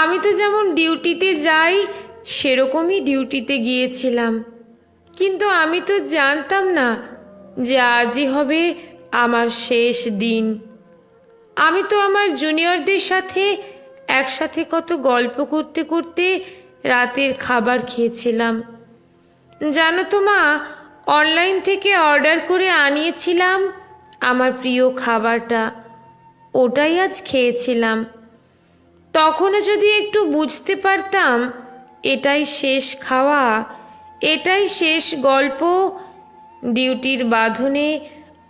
আমি তো যেমন ডিউটিতে যাই সেরকমই ডিউটিতে গিয়েছিলাম, কিন্তু আমি তো জানতাম না যে আজই হবে আমার শেষ দিন। আমি তো আমার জুনিয়রদের সাথে একসাথে কত গল্প করতে করতে রাতের খাবার খেয়েছিলাম। জানো তো মা, অনলাইন থেকে অর্ডার করে আনিয়েছিলাম আমার প্রিয় খাবারটা, ওটাই আজ খেয়েছিলাম। তখনও যদি একটু বুঝতে পারতাম এটাই শেষ খাওয়া, এটাই শেষ গল্প। ডিউটির বাঁধনে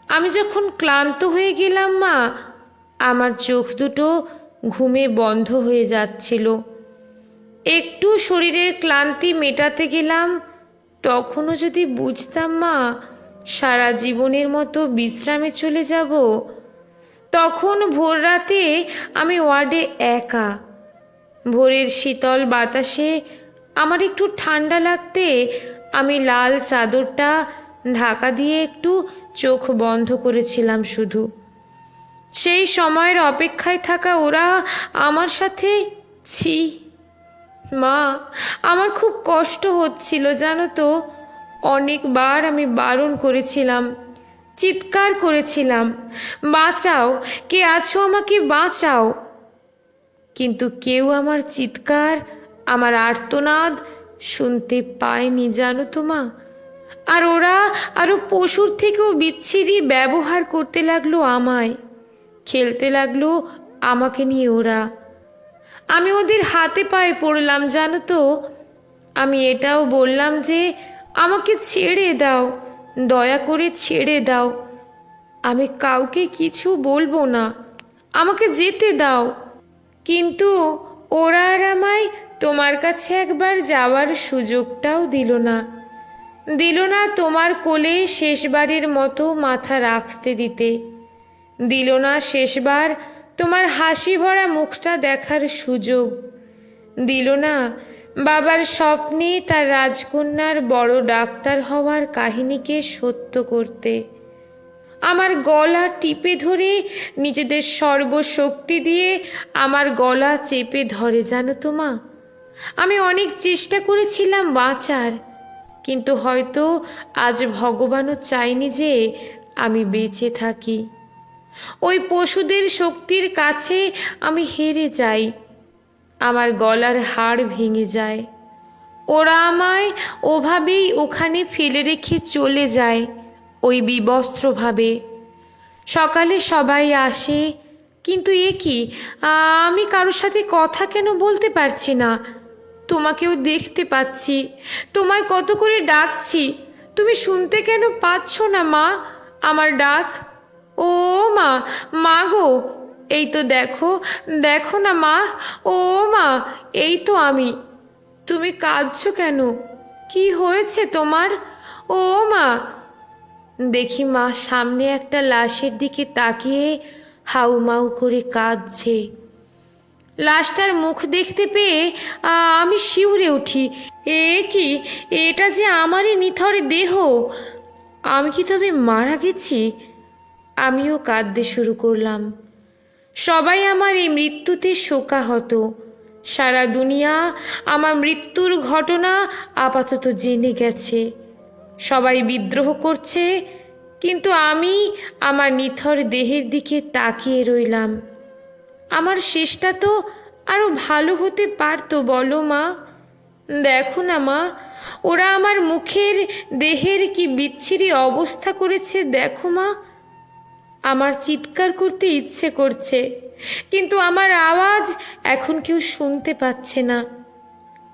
আমি যখন ক্লান্ত হয়ে গেলাম মা, আমার চোখ দুটো ঘুমে বন্ধ হয়ে যাচ্ছিল। একটু শরীরের ক্লান্তি মেটাতে গেলাম, তখনও যদি বুঝতাম মা সারা জীবনের মতো বিশ্রামে চলে যাব। তখন ভোর রাতে আমি ওয়ার্ডে একা, ভোরের শীতল বাতাসে আমার একটু ঠান্ডা লাগতে আমি লাল চাদরটা ঢাকা দিয়ে একটু চোখ বন্ধ করেছিলাম শুধু। সেই সময়ের অপেক্ষায় থাকা ওরা আমার সাথে, ছি মা, আমার খুব কষ্ট হচ্ছিল জানো তো। অনেকবার আমি বারণ করেছিলাম, চিৎকার করেছিলাম, বাঁচাও, কে আছো আমাকে বাঁচাও। কিন্তু কেউ আমার চিৎকার, আমার আর্তনাদ শুনতে পায়নি জানো তো মা। আর ওরা আরও পশুর থেকেও বিচ্ছিরি ব্যবহার করতে লাগলো আমায়, খেলতে লাগলো আমাকে নিয়ে ওরা। আমি ওদের হাতে পায়ে পড়লাম জানো তো। আমি এটাও বললাম যে আমাকে ছেড়ে দাও, দয়া করে ছেড়ে দাও, আমি কাউকে কিছু বলবো না, আমাকে যেতে দাও। কিন্তু ওরা আর আমায় তোমার কাছে একবার যাওয়ার সুযোগটাও দিল না, দিল না তোমার কোলে শেষবারের মতো মাথা রাখতে দিতে, দিল না শেষবার তোমার হাসি ভরা মুখটা দেখার সুযোগ, দিল না বাবার স্বপ্নে তার রাজকন্যার বড় ডাক্তার হওয়ার কাহিনীকে সত্য করতে। আমার গলা টিপে ধরে নিজেদের সর্বশক্তি দিয়ে আমার গলা চেপে ধরে জানো তো মা। আমি অনেক চেষ্টা করেছিলাম বাঁচার, কিন্তু হয়তো আজ ভগবানও চায়নি যে আমি বেঁচে থাকি। ওই পশুদের শক্তির কাছে আমি হেরে যাই, আমার গলার হাড় ভেঙে যায়। ওরা আমায় ওভাবেই ওখানে ফেলে রেখে চলে যায়, ওই বিবস্ত্রভাবে। সকালে সবাই আসে, কিন্তু এ কি, আমি কারোর সাথে কথা কেন বলতে পারছি না? তোমাকেও দেখতে পাচ্ছি, তোমায় কত করে ডাকছি, তুমি শুনতে কেন পাচ্ছ না মা আমার ডাক? ও মা, মা গো, এই তো দেখো, দেখো না মা, ও মা, এই তো আমি। তুমি কাঁদছো কেন? কি হয়েছে তোমার? ও মা। দেখি মা সামনে একটা লাশের দিকে তাকিয়ে হাউমাউ করে কাঁদছে। লাশটার মুখ দেখতে পেয়ে আমি শিউরে উঠি। এ কি, এটা যে আমারই নিথর দেহ, আমি কি তবে মারা গেছি? আমিও কাঁদতে শুরু করলাম। সবাই আমার এই মৃত্যুতে শোকাহত। সারা দুনিয়া আমার মৃত্যুর ঘটনা আপাতত জেনে গেছে। সবাই বিদ্রোহ করছে, কিন্তু আমি আমার নিথর দেহের দিকে তাকিয়ে রইলাম। আমার শেষটা তো আরো ভালো হতে পারতো বলো মা। দেখো না মা, ওরা আমার মুখের দেহের কি বিচ্ছিরি অবস্থা করেছে দেখো মা। আমার চিৎকার করতে ইচ্ছে করছে, কিন্তু আমার আওয়াজ এখন কেউ শুনতে পাচ্ছে না।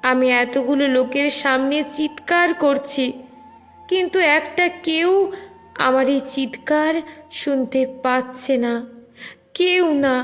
আমি এতগুলো লোকের সামনে চিৎকার করছি, কিন্তু একটা কেউ আমার এই চিৎকার শুনতে পাচ্ছে না, কেউ না।